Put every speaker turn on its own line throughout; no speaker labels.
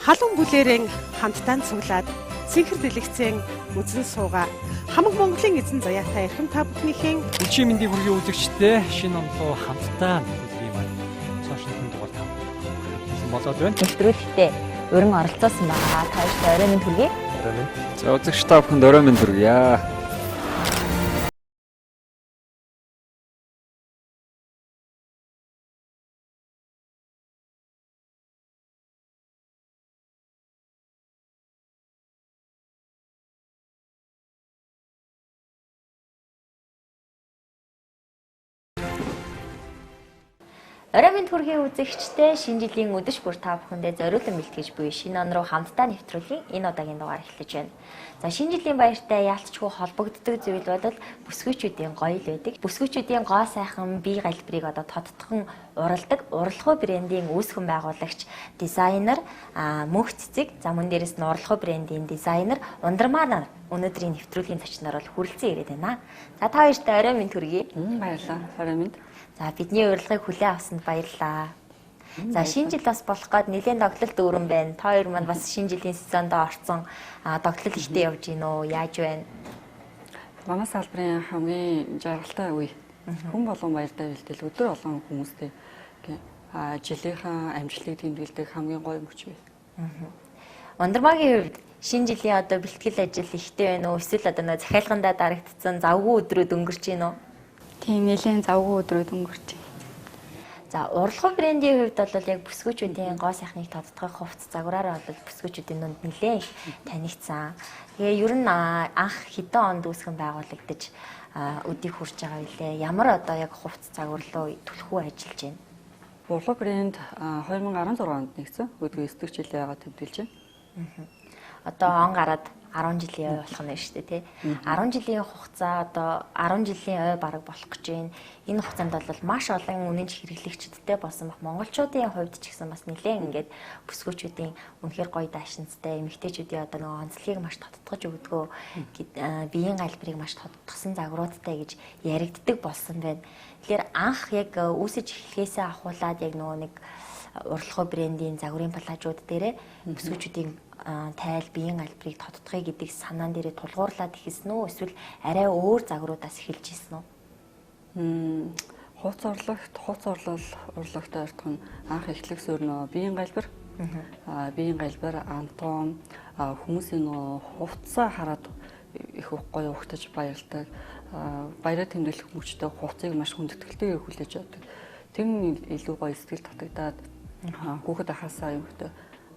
Халуун бүлээрэн хамтдаа цуглаад цэнхэр дэлгэцэн үзэн суугаа хамаг Монголын эзэн заяатай эрхэм та бүхнийхэн
Өчигдөр мэндийг хүргэе үзэгчдээ шинэ онлоо хамтдаа бүлгийн маань сошиалын дугаар тавьсан болоод байна.
Нэвтрүүлэгтээ өрн оролцоосон байгаа. Та бүхэнд орой минь хүргэе.
Орой минь.
За үзэгч та бүхэнд орой минь хүргье.
Орой минь хүргэе үзэгчдээ шинэ жилийн өдөш бүр та бүхэндээ зориулан бэлтгэж буй шинэ он руу хамтдаа нэвтрүүлгийн энэ удаагийн дугаар эхлэж байна. За шинэ жилийн баяртай яалтчгүй холбогддог зүйл бол бүсгүйчүүдийн гоё л байдаг. Бүсгүйчүүдийн гоо сайхан бие галбирыг одоо тодтогхон уралдаг уралхуй брендийн үүсгэн байгуулагч дизайнер мөнх цэцэг за мөн дээрэс нь уралхуй брендийн дизайнер Ундрмаа өнөөдрийн нэвтрүүлгийн зочноор бол хүрэлцэн ирээд байна. За та хоёрт орой минь хүргэе.
Баярлалаа. Орой минь.
За бидний урилгыг хүлээн авсанд баярлалаа. За шинэ жил бас болох гээд нэлээд тоглолт өрөн байна. Та хоёр маань бас шинэ жилийн сезонд орсон тоглолт ихтэй явж гин үү? Яаж байна?
Манай салбарын хамгийн жаргалтай үе. Хүн болгон баяртай бэлтгэл өдөр олон хүмүүстэй жилийнхаа амжилтыг тэмдэглэдэг хамгийн гоё мөч бай.
Ундрмаагийн хувьд шинэ жилийн одоо бэлтгэл ажил ихтэй байна уу? Эсвэл одоо нөө захиалгандаа дарагдсан завгүй өдрүүд өнгөрч гин үү?
Тийм нэлээд завгүй өдрүүд өнгөрч байна.
За уралхуй брендийн хувьд бол яг бүсгүйчүүдийн гоо сайхныг тодтогох хувцас загвараараа бол бүсгүйчүүдийн дунд нэлээд танигдсан. Тэгээ ер нь анх хэдэн онд үүсгэн байгуулагдаж өдийг хүрч байгаа билээ. Ямар одоо яг хувцас загвар руу түлхүү ажиллаж байна?
Уралхуй бренд 2016 онд нэгдсэн. Өдгөө 9 жилийн яагаад тэмдэглэж байна.
Одоо он гараад 10 жилийн ой болох нь шүү дээ тий. 10 жилийн хугацаа одоо 10 жилийн ой бараг болох гэж байна. Энэ хугацаанд бол маш олон үнэн хэрэглэгчдтэй болсон баг. Монголчуудын хувьд ч гэсэн бас нэлээд ингээд бүсгүйчүүдийн үнэхээр гоё даашинцтай эмэгтэйчүүдийн одоо нөгөө онцлогийг маш тодтогч өгдөгөө биеийн галбирыг маш тодтогсон загваруудтай гэж яригддаг болсон байна. Тэгэхээр анх яг үүсэж эхлэхээсээ ахуулаад яг нөгөө нэг уралхуй брендийн загварын палажууд дээрээ бүсгүйчүүдийн тайл биеийн галбирыг тодтохыг гэдэг санаан дээрээ тулгуурлаад ихсэн үү? Эсвэл арай өөр загваруудаас эхэлж ирсэн үү?
Хувц орлол урлагтай ортох нь анх эхлэх суурь нөө биеийн галбир. Биеийн галбир антон хүмүүсийн нөө хувцсаа хараад их гоё ухтаж баярлдаг. Баяраа тэмдэглэх мөчтэй хувцсыг маш хүндэтгэлтэйгээр хүлээж авдаг. Тэр нь илүү гоё сэтгэл татагдаад хүүхэд ахаасаа юм хөтө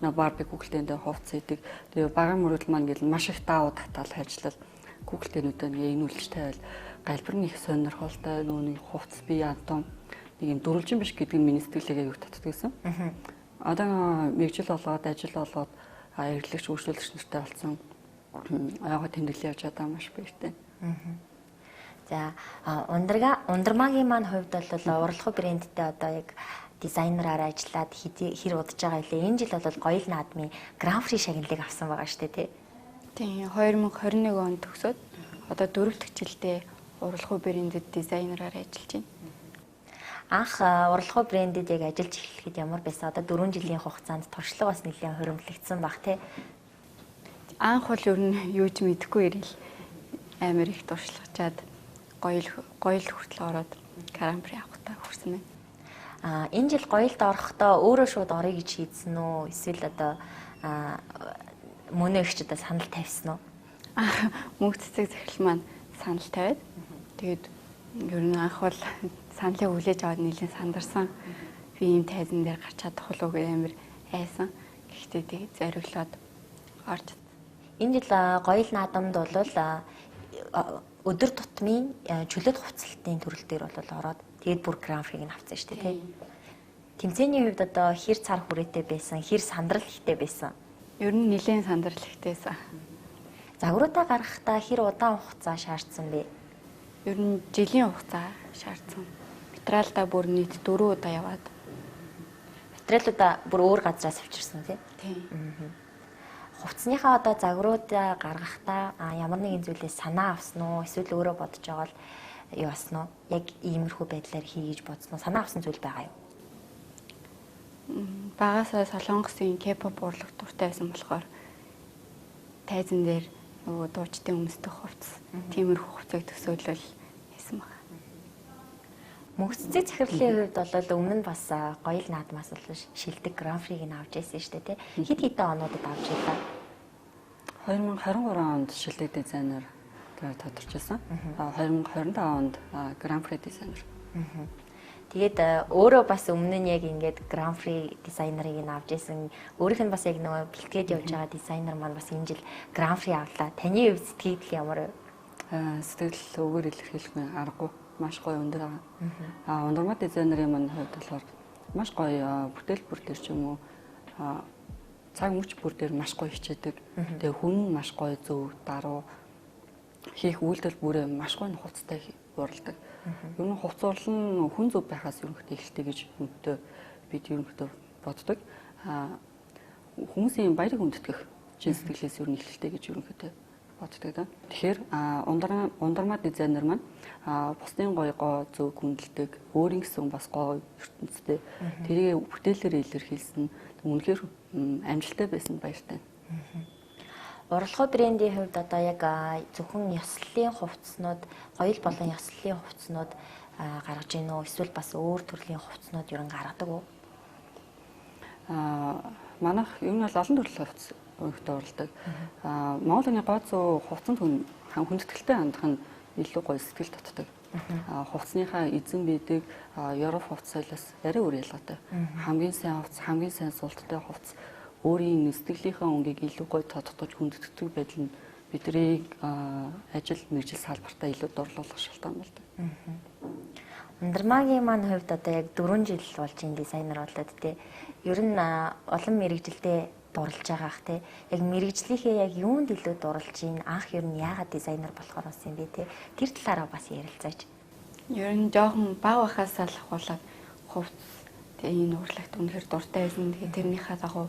Барби Google-тэй хувцс идэг. Тэгээ багаан мөрөдөл маань гэл маш их даавуу татаал ажиллал Google-тэйнүүдээ энэ үйлч тавиал галбирны их сонирхолтой нүүний хувцс бие антон нэг юм дөрвөлжин биш гэдэг нь миний сэтгэлээгээ юу татдаг гэсэн. Одоо мэргэжил болоод ажил болоод эрхлэгч үйлчлүүлэгч нартай болсон. Аяга тэмдэглэл явж байгаа маш баяртай.
За Ундрмаагийн маань хувьд бол уралхуй брендтэй одоо яг дизайнераар ажиллаад хэр удаж байгаа илээ. Энэ жил бол Гоёл наадмын Гран При шагналыг авсан байгаа шүү дээ тий.
Тийм 2021 онд төгсөөд одоо 4 дахь жилдээ уралхуй брендэд дизайнераар ажиллаж байна.
Анх уралхуй брендэд яг ажиллаж эхлэхэд ямар байсан? Одоо 4 жилийн хугацаанд туршлага бас нэлээд хуримтлагдсан баг тий.
Анх бол ер нь юу ч мэдэхгүй ирэл амар их туршлагачаад Гоёл хүртэл ороод Гран При авахтаа хүрсэн байна.
Энэ жил Гоёлд орохдоо өөрөө шууд орё гэж шийдсэн үү? Эсвэл одоо мөнөө ихчдээ санал тавьсан уу?
Мөнх цэцэг захирал маань санал тавиад тэгээд ер нь анх бол саналыг хүлээж аваад нэлээд сандарсан. Би ийм тайзан дээр гарч чадах болов уу амар айсан. Гэхдээ тэгээд зориглоод орж.
Энэ жил Гоёл наадамд бол өдөр тутмын чөлөөт хувцлалтын төрөл дээр бол ороод тэгээд бүр Гран Приг нь авсан шүү дээ тий. Тэмцээний хувьд одоо хэр цар хүрээтэй байсан, хэр сандрал ихтэй байсан?
Ер нь нэлээд сандрал ихтэйсэн.
Загваруудаа гаргахдаа хэр удаан хугацаа шаардсан бэ?
Ер нь жилийн хугацаа шаардсан. Материалдаа бүр нийт 4 удаа яваад.
Материалуудаа бүр өөр газраас авчирсан тий.
Тийм.
Хувцсныхаа одоо загваруудаа гаргахдаа ямар нэгэн зүйлээс санаа авсан уу? Эсвэл өөрөө бодож байгаа л юу басна уу? Яг иймэрхүү байдлаар хий гэж бодсон уу? Санаа авсан зүйл байгаа юу?
багасаа солонгосын K-pop урлаг дуртай байсан болохоор тайзан дээр нөгөө дуучдын өмсдөх хувцас, тиймэрхүү хувцасыг төсөөлөл хийсэн байна.
Мөнгөццэг захирлын хувьд бол өмнө нь бас гоё л наадмаас бол шилдэг Grand Prix-г нь авч ирсэн шүү дээ, тий. Хэд хэдэн онуудад авч ирлаа.
2023 онд шилдэг дизайнер гэж тодорч байсан. 2025 онд Grand Prix дизайнер.
Тэгээд өөрөө бас өмнө нь яг ингээд Grand Prix дизайнерыг нь авч ирсэн. Өөрийнх нь бас яг нөгөө бэлтгээд явж байгаа дизайнер маань бас энэ жил Grand Prix авлаа. Таны хувьд сэтгэл ямар вэ?
Сэтгэл өгөр илэрхийлэхгүй аргагүй маш гоё өндөр байгаа. Ундрмаа дизайнерын маань хувьд болохоор маш гоё бүтээл бүр дээр ч юм уу цаг мөч бүр дээр маш гоё хичээдэг. Тэгээ хүн маш гоё зөв даруй хийх үйлдэл бүрээ маш гоё хувцастай уралдаг. Ер нь хувцас урлал нь хүн зөв байхаас ерөнхийдөө эхэлдэг гэж өнөдөө бид ерөнхийдөө боддог. Хүмүүсийн баярыг хүндэтгэх чин сэтгэлээс ер нь эхэлдэг гэж ерөнхийдөө боддог. Тэгэхээр ундрмаа дизайнер маань бусдын гоё зөв хүндэлдэг, өөрийн гэсэн бас гоё ертөнцтэй тэрийг бүтээлээр илэрхийлсэн үнэхээр амжилттай байсан баяртай.
Уралхуу брендийн хувьд одоо яг зөвхөн ёслолын хувцснууд, гоёл болон ёслолын хувцснууд гаргаж гинөө эсвэл бас өөр төрлийн хувцснууд ер нь гаргадаг уу?
Манайх ер нь бол олон төрлийн хувцас өөртөө уралдаг. Монголын гооцоо хувцсанд хүндэтгэлтэй хандах нь илүү гоё сэтгэл татдаг. Хувцсныхаа эзэн бидэг Европ хувцсаас арай өөр ялгаатай. Хамгийн сайн хувцас, хамгийн сайн суулттай хувцас өөрийн сэтгэлийнхээ өнгийг илүү гоё тодтогч хүндэтдэг байдал нь бидний ажил мэргэжил салбартаа илүү дурлуулах шалтгаан болдог.
Ундрмаагийн маань хувьд одоо яг 4 жил болж энэ дизайнер болоод тий. Ер нь олон мэргэжилтэд дурлж байгаа ах тий. Яг мэргэжлийнхээ яг юунд илүү дурлж ийн анх ер нь яагаад дизайнер болохоор болсон юм бэ тий. Тэр талаараа бас ярилцаач.
Ер нь жоохон баг байхаас л ахуулаад хувцс тэгээ энэ урлагт үнэхээр дуртай байсан. Тэгээ тэрнийхээ дагуу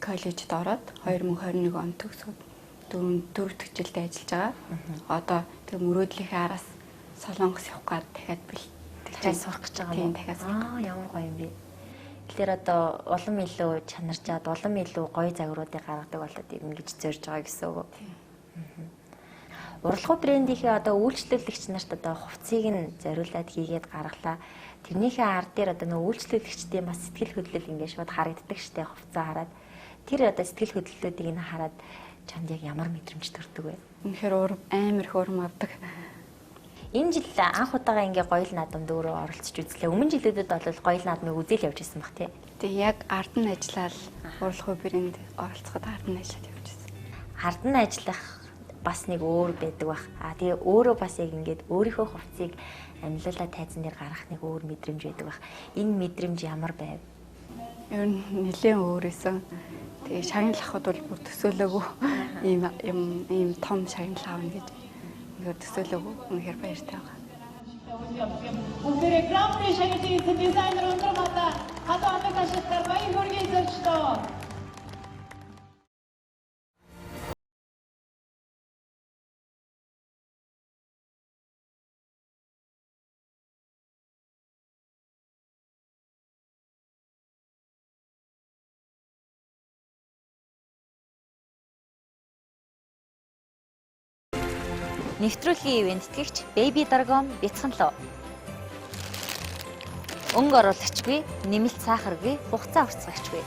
коллежид ороод 2021 онд төгсөөд 4 дэх жилдээ ажиллаж байгаа. Одоо тэг мөрөөдлийнхээ араас Солонгос явах гээд дахиад бэлтгэлж
сурах гэж байгаа юм.
Дахиад
ямар гоё юм бэ. Тэгэхээр одоо улам илүү чанарчаад улам илүү гоё загваруудыг гаргадаг болоод ирнэ гэж зорж байгаа гэсэн үг. Уралхуу брендийнхээ одоо үйлчлүүлэгч нарт одоо хувцсыг нь зориулаад хийгээд гаргалаа. Тэрнийхээ ар дээр одоо нөгөө үйлчлүүлэгчдийн бас сэтгэл хөдлөл ингээд шууд харагддаг штэ хувцас хараад. Тэр одоо сэтгэл хөдлөлтүүдийг нь хараад чамд яг ямар мэдрэмж төрдөг вэ?
Үнэхээр амар их урам авдаг.
Энэ жил анх удаага ингээ гоёл наадамд өөрөө оролцож үзлээ. Өмнө жилүүдэд бол гоёл наадмыг үзэл явж ирсэн баг тий.
Тэгээ яг ард нь ажиллаад уралхуу брэнд оролцоход ард нь ажиллаад явж ирсэн.
Ард нь ажиллах бас нэг өөр байдаг бах. Тэгээ өөрөө бас яг ингээд өөрийнхөө хувцсыг амьлуулаад тайзан дээр гаргах нэг өөр мэдрэмж байдаг бах. Энэ мэдрэмж ямар байв?
Ер нь нэлээд өөрөөсөн. Тэгээ шагналахад бол бүр төсөөлөөгүй ийм том шагнал аавна гэж ингээд төсөөлөөгүй үнэхээр баяртай байгаа.
Өнөөдөр Grand Prix шагналын дизайнер Ундрмаа хадаа амтгаштай баяр хүргэе зорчтоо.
Нэвтрүүлгийн ивент тэтгэгч Baby Dragon бяцхан лөө. Өнгө оруулагчгүй, нэмэлт сахаргүй, хугацаа уртцагчгүй.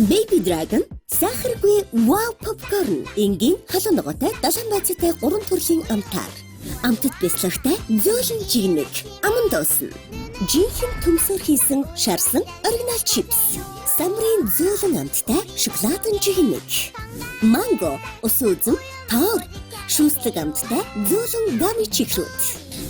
Baby Dragon сахаргүй wow popcorn энгийн халуун ногоотой 7 байцаатай 3 төрлийн амтаар. Амтд бяцлагтай зөөлөн жигнэг, аман дуусан. Жинхэнэ төмсөөр хийсэн шарсан оригинал чипс. Самрын зөөлөн амттай шоколадын жигнэг. Манго, ус үзэм, тоор шүүслэг амттай зөөлөн гами чигрүүд.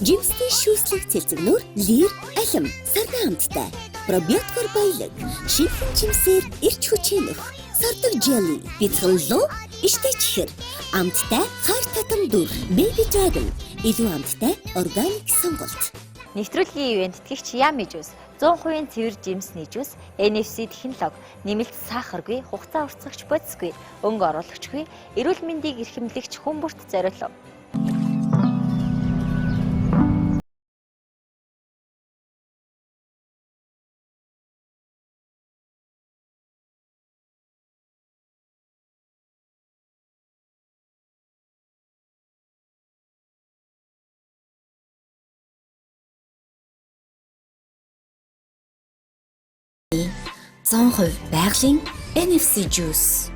Жимстэй шүүслэг цэлцэгнүүр лир алим сарна амттай. Пробиоткор баялаг шинхэн жимсээр ирч хүчээнөх. Сардаг jelly бяцхан лөө иштэй чихэр. Амттай хар татам дүр. Baby Dragon илүү амттай органик сонголт.
Нэвтрүүлгийн ивент тэтгэгч Yummy Juice 100% цэвэр жимсний жуус, NFC технологи, нэмэлт сахаргүй, хугацаа уртцагч бодисгүй, өнгө оруулагчгүй, эрүүл мэндийг эрхэмлэгч хүн бүрт зориулав.
100% байгалийн NFC juice.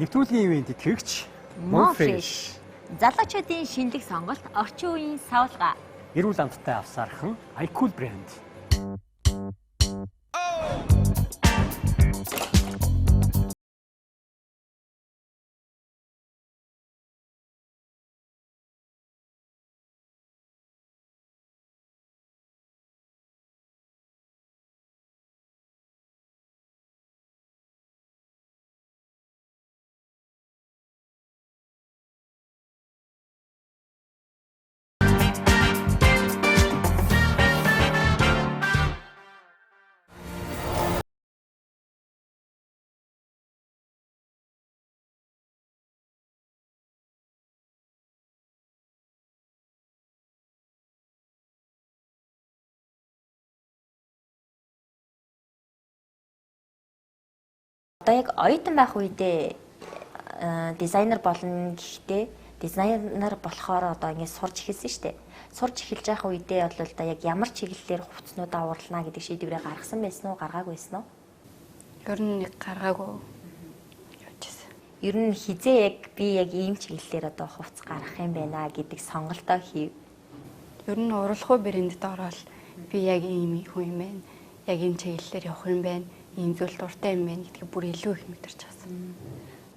Нэвтрүүлгийн ивэнтэд хэрэгч
Monfresh. Залуучуудын шинэлэг сонголт, орчин үеийн савлгаа.
эрүүл амттай авсаархан Айкул брэнд.
Одоо яг оюутан байх үедээ дизайнер болно гэхдээ дизайнер болохоор одоо ингэ сурж эхэлсэн шүү дээ. Сурж эхэлж байх үедээ бол одоо яг ямар чиглэлээр хувцснуудаа уралнаа гэдэг шийдвэрээ гаргасан байсан уу, гаргаагүй байсан уу?
Ер нь нэг гаргаагүй явжсэн.
Ер нь хизээ яг би яг ийм чиглэлээр одоо хувцс гаргах юм байна гэдэг сонголтоо хийв.
Ер нь уралхуу брэндэд ороод би яг ийм хүн юм байна. Яг энэ чиглэлээр явах юм байна. Ийм зүйл дуртай юм байна гэдгийг бүр илүү их мэдэрч авсан.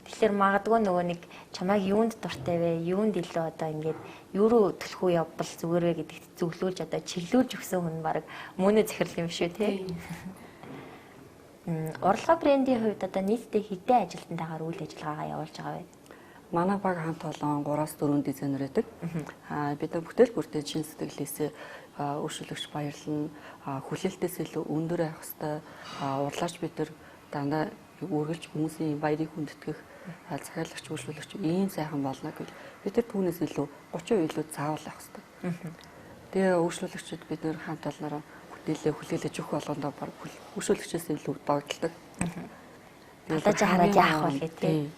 Тэгэхээр магадгүй нөгөө нэг чамайг юунд дуртай вэ? Юунд илүү одоо ингээд юу руу төлөх үү явбал зүгээр вэ гэдэгт зөвлүүлж одоо чиглүүлж өгсөн хүн баг мөнө захирал юм шүү тий. Уралгаа брендийн хувьд одоо нийтдээ хэдэн ажилтнтайгаар үйл ажиллагаагаа явуулж байгаа вэ?
Манай баг хамт олон 3-4 дизайнер байдаг. Бид нар бүтээл бүртээ чин сэтгэлээсээ өршөөлөгч баярлна. Хүлээлтээс илүү өндөр байх хэвээр урлаач бид нар дандаа үргэлж хүмүүсийн баярыг хүндэтгэх захиалагч өршөөлөгч ийм сайхан болно гэж бид нар түүнээс илүү 30% илүү заавал байх хэвээр. Тэгээ өршөөлөгчд бид нар хамт олноор хүлээлж өгөх болгондоо баг өршөөлөгчөөс илүү догдолдог.
Талаж хараад яах вэ гэдэг.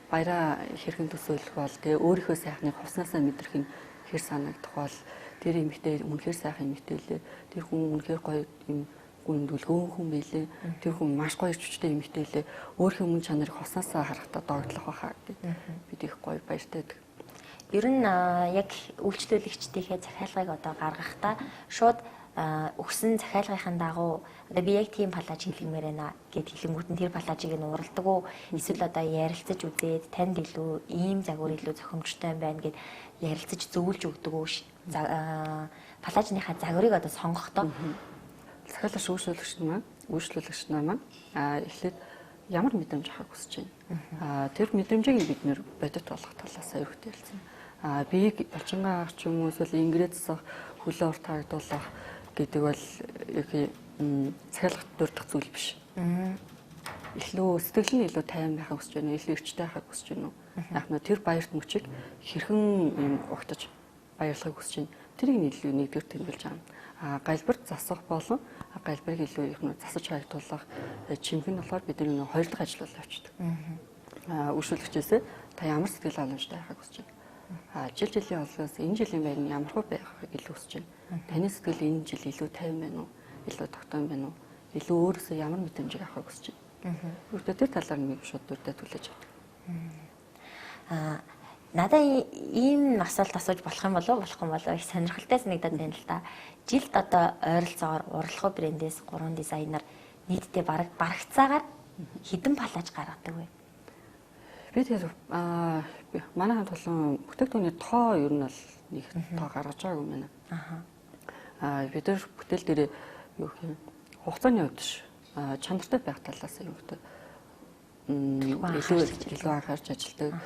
Баяраа хэрхэн төсөөлөх бол тэгээ өөрийнхөө сайхныг хувцнаасаа мэдрэх нь хэр санагдах бол тэр эмэгтэй үнэхээр сайхан эмэгтэй лээ. Тэр хүн үнэхээр гоё юм гүндүүлгөөн хүн байлээ. Тэр хүн маш гоё ирчвчтэй эмэгтэй лээ. Өөрийнхөө мөн чанарыг хувцнаасаа харахтаа догдлох байхаа гэдэг. Бид их гоё баяртай байдаг.
Ер нь яг үйлчлүүлэгчдийнхээ захиалгыг одоо гаргахдаа шууд өгсөн захиалгын дагуу одоо би яг тийм палаж хэлмээр байна гэд хэлэнгүүт нь тэр палажийг нь уралдаг уу эсвэл одоо ярилцаж үзээд танд илүү ийм загвар илүү зохимжтой юм байна гэд ярилцаж зөвлөж өгдөг үү палажныхаа загварыг одоо сонгохдоо
захиалагч үйлчлүүлэгч маань эхлээд ямар мэдрэмж авахыг хүсэж байна. Тэр мэдрэмжийг бид нэр бодит болгох талаас аюултай хэлсэн. Би булчингаа авах ч юм уу эсвэл ингрээд засах хөлөө урт харагдуулах гэдэг бол захиалгад дурдах зүйл биш. Илүү сэтгэл нь илүү тайван байхыг хүсэж байна уу? Илүү эрчтэй байхыг хүсэж байна уу? Яг нь тэр баярт мөчийг хэрхэн угтаж баярлахыг хүсэж байна. Тэрийг илүү нэгдүгээр тэмдэглэж байгаа. Галбирт засах болон галбирыг илүү их засаж харагдуулах чимх нь болохоор бидний хоёр дахь ажил бол явчихдаг. Өршөөлөгчөөсөө та ямар сэтгэл халамжтай байхыг хүсэж байна. Жилийн олгоос энэ жилийн байр нь ямар хөө байхыг илүү хүсэж байна. Таны сэтгэл энэ жил илүү тайван байна уу? Илүү тогтоом байна уу? Илүү өөрөөсөө ямар мэдрэмжийг авахыг хүсэж байна. Өөртөө тэр талаар нэг шууд дүрдээ түлээж авдаг.
Надаа ийм асуулт асууж болох юм болов их сонирхолтой санагдаад байна л да. Жилд одоо ойролцоогоор уралхуу брэндээс 3 дизайнер нийтдээ барагцаагаар хэдэн палаж гаргадаг вэ?
Би тэр манай хамт олон бүтээгдэхүүний тоо ер нь бол нэг тоо гаргаж байгааг юм байна. Бид нар бүтээл дээр юу гэх юм хугацааны хувьд чанартай байх талаас юм гэдэг илүү анхаарч ажилладаг.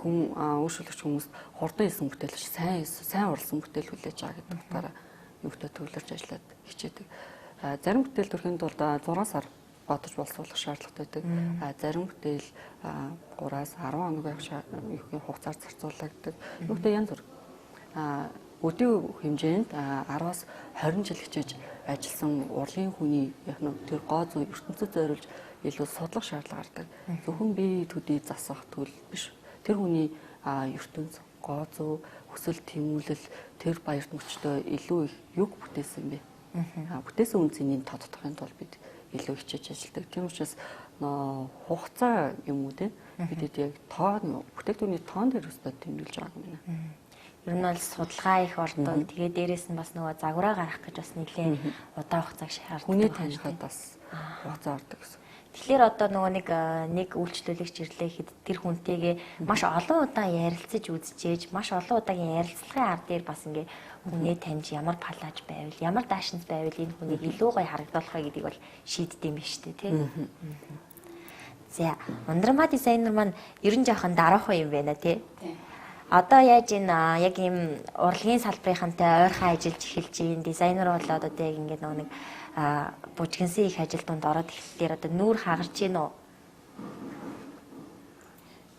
Хүн өөрчлөлөгч хүмүүс хурдан хийсэн бүтээл биш сайн урласан бүтээл хүлээж байгаа гэдэг утгаараа юу гэдэг төвлөрч ажиллаад хичээдэг. Зарим бүтээл төрхийн тулд 6 сар бодож боловсруулах шаардлагатай байдаг. Зарим бүтээл 3-аас 10 хоног байх хугацаар зарцуулагддаг. Нүгтэй янз бүр. Өдөө хэмжээнд 10-аас 20 жил хичээж ажилласан урлагийн хүний тэр гоо зүй ертөнцөд зориулж илүү судлах шаардлага гардаг. Зөвхөн бие төдий засах төл биш. Тэр хүний ертөнц гоо зүй хүсэл тэмүүлэл тэр баярт мөчтөө илүү их юг бүтээсэн бэ Бүтээсэн үнцнийг тодтохын тулд бид илүү хичээж ажилладаг. Тийм учраас хугацаа юм уу те бидэд яг бүтээгдэхүүний тоон дээр өстой тэмдэглэж байгаа юм байна.
Ер нь бол судалгаа их ордог. Тэгээ дээрээс нь бас нөгөө загвараа гаргах гэж бас нэлээд удаан хугацааг шаарддаг.
Хүний таньхад бас хугацаа ордог гэсэн.
Тэгэхээр одоо нөгөө нэг үйлчлүүлэгч ирлээ хэд тэр хүнтэйгээ маш олон удаа ярилцаж үзчихээж, маш олон удаагийн ярилцлагын ар дээр бас ингээ хүнээ таньж ямар палаж байвал, ямар даашинз байвал энэ хүнийг илүү гоё харагдуулах вэ гэдгийг бол шийддэм биш үү, тий? За, ундрама дизайнер маань ер нь жоохон дараахан юм байна тий. Одоо яаж энэ яг ийм урлагийн салбарынхантай ойрхон ажиллаж эхэлж ийм дизайнер болоод одоо яг ингээд нэг бужигнсын их ажил донд ороод эхлэлээр одоо нүүр хагарч гин үү?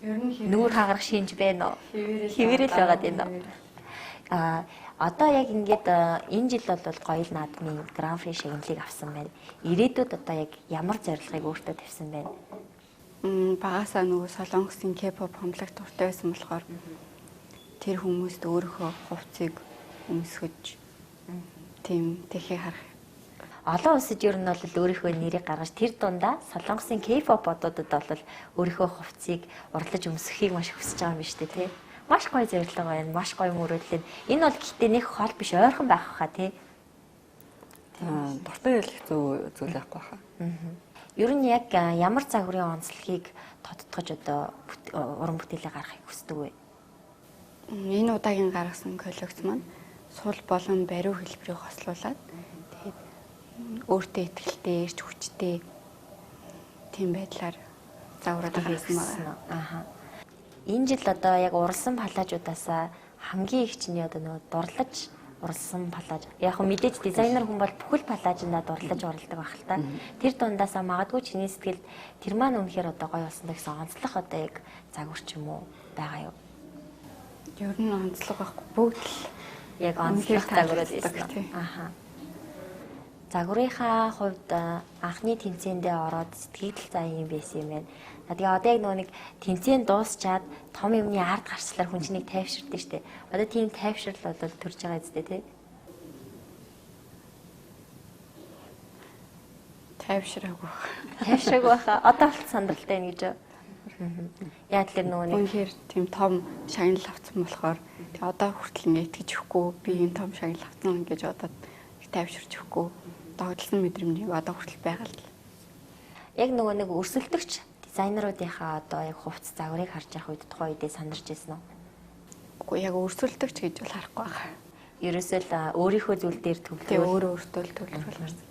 Ер нь
нүүр хагарах шинж байна уу? Хэвээрэл байгаад байна уу? Одоо яг ингээд энэ жил бол Гоёл наадмын Гран При шагналыг авсан байна. Ирээдүйд одоо яг ямар зорилгыг өөртөө тавьсан байна?
Багасаа нөгөө солонгосын K-pop хамтлаг дуртай байсан болохоор тэр хүмүүст өөрийнхөө хувцсыг өмсгөж тийм тэхийг харах.
Олон улсад ер нь бол өөрийнхөө нэрийг гаргаж тэр дундаа солонгосын K-pop одуудад бол өөрийнхөө хувцсыг урлаж өмсөхийг маш хүсэж байгаа юм биш үү те. Маш гоё зорилго байна, маш гоё мөрөөдөл. Энэ бол гэхдээ нэг хол биш, ойрхон байх хаа тий.
Дуртай ялах зүйл байхгүй хаа.
Ер нь яг ямар загварын онцлогийг тодтогч одоо уран бүтээлээ гаргахыг хүсдэг вэ?
Энэ удаагийн гаргасан коллекц маань сул болон бариу хэлбэрийг хослуулад тэгээд өөртөө ихтэй, эрч хүчтэй тийм байдлаар загвараад гаргасан байна.
Энэ жил одоо яг уралсан палажуудаасаа хамгийн их чиний одоо нөгөө дурлаж уралсан палаж. Яг нь мэдээж дизайнер хүн бол бүхэл палажиндаа дурлаж уралдаг байх л та. Тэр дундаасаа магадгүй чиний сэтгэлд тэр маань үнэхээр одоо гоё болсон гэсэн онцлог одоо яг загвар ч юм уу байгаа юу?
Ер нь онцлог байхгүй бүгд л
яг онцлог загварууд байсан. Загварынхаа хувьд анхны тэмцээндээ ороод сэтгэл зай юм байсан юм байна. Тэгээ одоо яг нөгөө нэг тэмцээн дуусчаад том юмны ард гарчлаар хүн чинийг тайвширдэ штэ. Одоо тийм тайвшрал бол төрж байгаа зү тий.
Тайвшраагүй.
Тайвшраагүй байхаа одоо болт сандралтай байна гэж. Яг л нөгөө нэг
үнэхээр тийм том шагнал авсан болохоор тэгээ одоо хүртэл ингэ итгэж өгөхгүй би энэ том шагнал авсан гэж бодоод тайвширч өгөхгүй. Догтлсон мэдрэмж одоо хүртэл байгаа л.
Яг нөгөө нэг өрсөлдөгч дизайнеруудынхаа одоо яг хувцс загварыг харж явах үед тухайн үедээ сандарч байсан уу?
Үгүй яг өрсөлдөгч гэж бол харахгүй байгаа.
Ерөөсөө л өөрийнхөө зүйл дээр төвлөрөө.
Тэгээ өөртөө л төвлөрүүлсэн.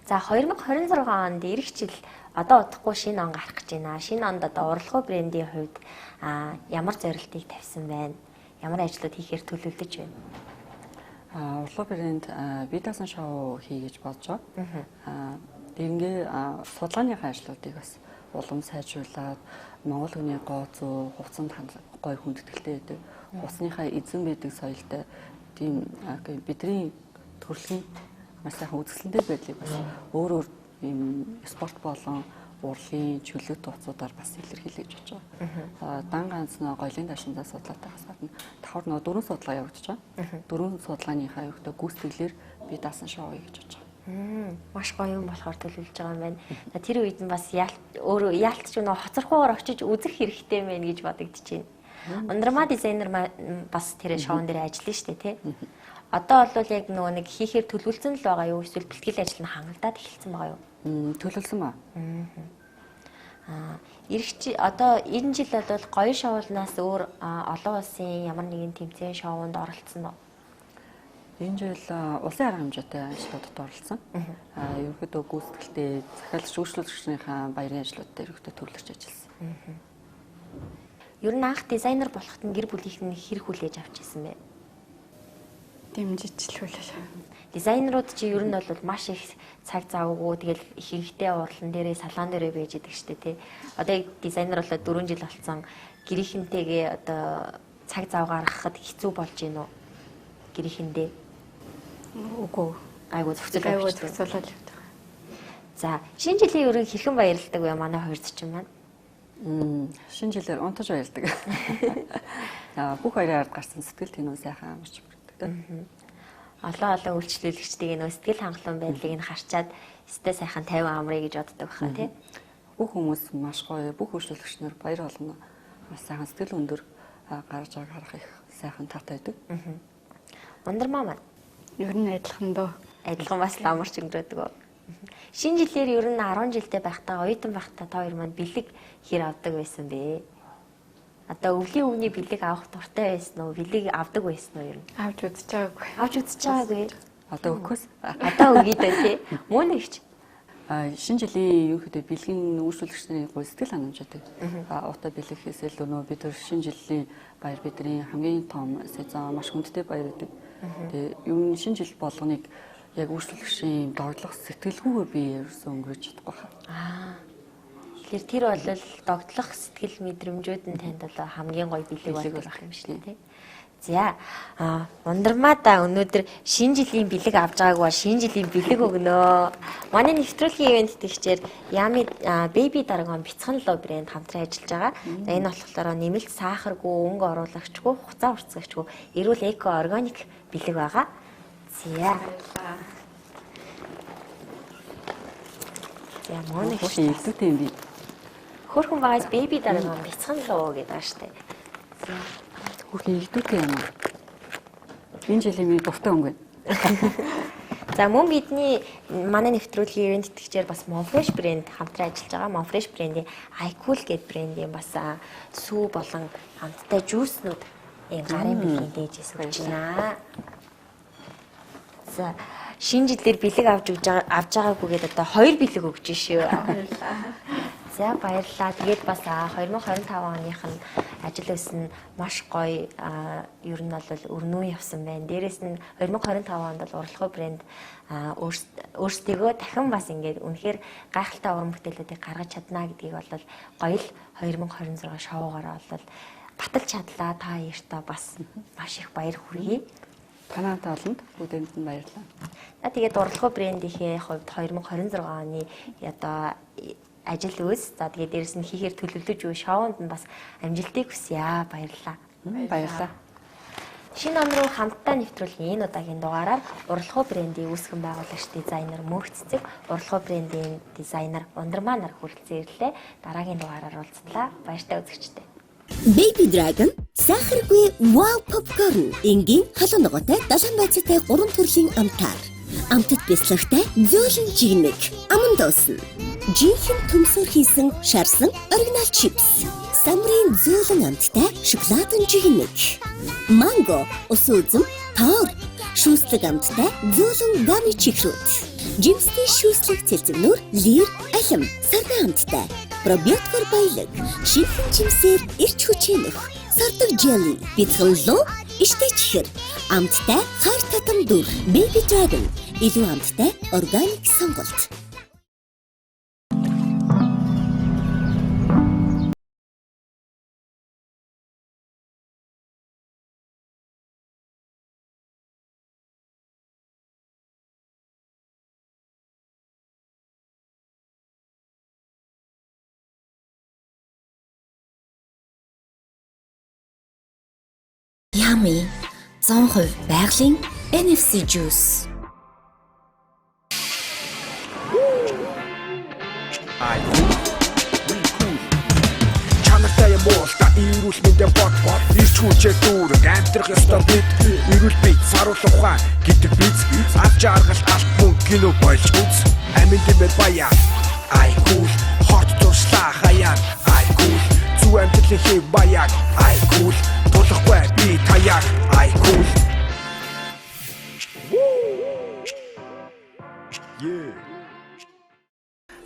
За 2026 онд ирэх жил одоо удахгүй шинэ он гарах гэж байна. Шинэ онд одоо урлагуу брендийн хувьд ямар зорилтыг тавьсан байна? Ямар ажлууд хийхээр төлөвлөж байна?
Урлагуу брэнд бие даасан шоу хий гэж бодож байгаа. Ингээ судалгааныхаа ажлуудыг бас улам сайжруулад Монгол хүний гоо зөө хувцсанд гоё хүндэтгэлтэй байдаг. Хувцсныхаа эзэн байдаг соёлтой тийм бидний төрөлхийн маш сайхан үзэсгэлэнтэй байдлыг бас өөр ийм спорт болон урлагийн чөлөөт хувцсуудаар бас илэрхийлж болж байгаа. Дан ганц гоёлын даашинзаа судлаатайгаас гадна давхар дөрвөн судалгаа явагдаж байгаа. Дөрвөн судалгааныхаа юутай гүйцэтгэлээр би даасан шоу хийж болж байгаа.
Маш гоё юм болохоор төлөвлөж байгаа юм байна. Тэр үед нь бас өөрөө яалтч нөө хоцорхуугаар очиж үзэх хэрэгтэй мэн гэж бодогдож байна. Ундрама дизайнер бас тэр шоун дээр ажиллана шүү дээ тий. Одоо бол яг нөгөө нэг хийхээр төлөвлөсөн л байгаа юу эсвэл бэлтгэл ажил нь хангалтаад эхэлсэн байгаа юу?
Төлөвлөсөн ба.
Одоо энэ жил бол гоё шоулнаас өөр олон улсын ямар нэгэн тэмцээн шоунд оролцсон уу?
Энэ жил улсын арга хэмжээтэй ажлуудад оролцсон. Ерөнхийдөө гүйцэтгэлтэй захиалч үйлчлүүлэгчнийхээ баярын ажлууд дээр ерөнхийдөө төвлөрч ажилласан.
Ер нь анх дизайнер болоход нь гэр бүлийнх нь хэрэг хүлээж авч ирсэн бэ?
Дэмжиж хүлээл.
Дизайнерууд чи ер нь бол маш их цаг завгүй тэгэл ихэнхдээ урлан дээрээ салаан дээрээ байж идэг штэ тий. Одоо дизайнер болоод 4 жил болсон гэрийнхэнтэйгээ одоо цаг зав гаргахад хэцүү болж гин үү? Гэрийнхэндээ
үгүй
айгуу зохицуулаад
явдаг.
За шинэ жилийн өрөө хэрхэн баярлдаг вэ манай хоёр зочин маань?
Шинэ жилээр унтаж баярлдаг. Бүх хоёрын ард гарсан сэтгэл тэнүү сайхан амарч бүрддэг.
олон үйлчлүүлэгчдийн нөө сэтгэл хангалуун байдлыг нь харчаад өстэй сайхан 50 амрыг гэж боддог баха тий.
Бүх хүмүүс маш гоё, бүх үйлчлүүлэгч нар баяр болгоно. Маш сайхан сэтгэл өндөр гарч байгааг харах их сайхан таатай байдаг.
Ундрмаа маань
Ер нь адилхан дөө.
адилхан бас ламарч өнгөрөөдөг. Шинэ жилээр ер нь 10 жилдээ байхдаа оюутан байхдаа та хоёр маань бэлэг хэр авдаг байсан бэ? Одоо өвлийн өвний бэлэг авах дуртай байсан уу? Бэлэг авдаг байсан уу ер нь?
Авч үзэж байгаагүй.
Авч үзэж байгаагүй.
Одоо өгөхөөс
Одоо өгье дээ тий. Мөн нэгч.
шинэ жилийн ерөнхийдөө бэлгийн үйлчлүүлэгчдийн гол сэтгэл ханамжаадаг. Утаа бэлгэхээс илүү нөө бид шинэ жилийн баяр бидний хамгийн том сезон маш хүндтэй баяр гэдэг. Тэгээ ер нь шинэ жил болгоныг яг үйлчлүүлэгчийн догдлох сэтгэлгүйгээр би ерөөсөө өнгөрөөж чадахгүй хаа.
Тэгэхээр тэр бол догтлох сэтгэл мэдрэмжүүд нь танд бол хамгийн гоё бэлэг байх юм шиг тий. За ундрмаада өнөөдөр шинэ жилийн бэлэг авч байгааг бол шинэ жилийн бэлэг өгнө. Манай нэвтрүүлгийн ивент тэгчээр Yummy Baby Dragon бяцхан лоо брэнд хамтран ажиллаж байгаа. За энэ болохоор нэмэлт сахаргүй, өнгө оруулагчгүй, хугацаа уртсагчгүй эрүүл эко органик бэлэг байгаа. За. За манай
хэлбэртэй юм би.
Хөрхөн байгаас Baby Dragon бяцхан лоо гэдэг байгаа штэ. За
Хүүхийн игдүүтэй юм аа. Энэ жилийн миний дуртай өнгө.
За мөн бидний манай нэвтрүүлгийн ивент тэтгэгчээр бас Monfresh брэнд хамтран ажиллаж байгаа. Monfresh брэндийн iCool гэдэг брэндийн бас сүү болон хамттай жүүснүүд энэ гарын бэлгийн дээжээс өгч байна. За шинэ жилээр бэлэг авч байгаагүйгээд одоо 2 бэлэг өгч шүү. За баярлалаа. Тэгээд бас 2025 оных нь ажил өснө маш гоё ер нь бол өрнөө явсан байна. Дээрээс нь 2025 онд бол урлагүй брэнд өөрсдийгөө дахин бас ингээд үнэхээр гайхалтай уран бүтээлүүдийг гаргаж чадна гэдгийг бол гоё л 2026 шоугаараа бол баталж чадлаа. Та хоёртаа бас маш их баяр хүргэе.
Танай таланд бүгдэнд нь баярлалаа.
Тэгээд урлагүй брэндийнхээ хувьд 2026 оны одоо ажил үс. За тэгээд дээрэс нь хийхээр төлөвлөж буй шоунд нь бас амжилтыг хүсье. Баярлалаа.
Баярлалаа.
Шинэ он руу хамтдаа нэвтрүүлгийн энэ удаагийн дугаараар урлагүй брендийн үүсгэн байгуулагч дизайнер Мөнх Цэцэг, урлагүй брендийн дизайнер Ундрмаа нар хүрэлцэн ирлээ. Дараагийн дугаараар уулзлаа. Баяртай үзэгчдээ.
Baby Dragon сахаргүй wow popcorn энгийн халуун ногоотой далайн байцаатай 3 төрлийн амтаар амтд бяцлагтай зөөлөн жигнэг аман дуусна. Жинхэнэ төмсөр хийсэн шарсан оригинал чипс. Самрын зөөлөн амттай шоколадын жигнэг. Манго, ус үзэм, тоор, шүүслэг амттай зөөлөн гами чихрүүд. Жимсний шүүслэг цэлцэгнүүр, лир, алим, сарна амттай. Пробиоткор баялаг, шинхэн жимсээр ирч хүчээнөх. Сардаг jelly, бяцхан иштэй чихэр. Амттай хар татам дүр. Baby Dragon, илүү амттай органик сонголт. Yummy 100% байгалийн NFC juice.
Чанартай юм уу та ирүүл мэндэ бот ирч хүчээ дүүрэг амтрах ёстой бид ирүүл бий саруул ухаан гэдэг биз авч аргал алт мөн кино болж үз амин дэмэр баяа iCool хорт туршлаа хаяа iCool зүг амтлын хэв баяа iCool тулахгүй би таяа iCool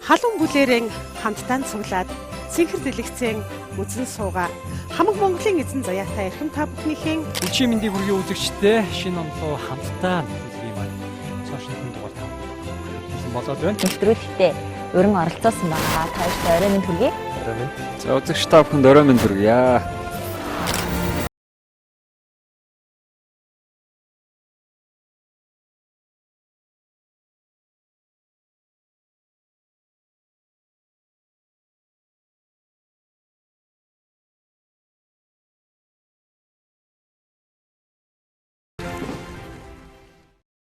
Халуун бүлээрэн хамтдаа цуглаад цэнхэр дэлгэцэн үзэн сууга хамаг Монголын эзэн заяатай эрхэм та бүхнийхээ
Үлчийн мэндийг хүргэе үзэгчдээ шинэ онлоо хамтдаа төлөвлөе маань цаашдын дугаар тав. Хэлсэн болоод байна.
Нэвтрүүлэгтээ өрн оролцоосон байгаа. Та хоёрт орой минь хүргэе.
За үзэгч та бүхэнд орой минь хүргье.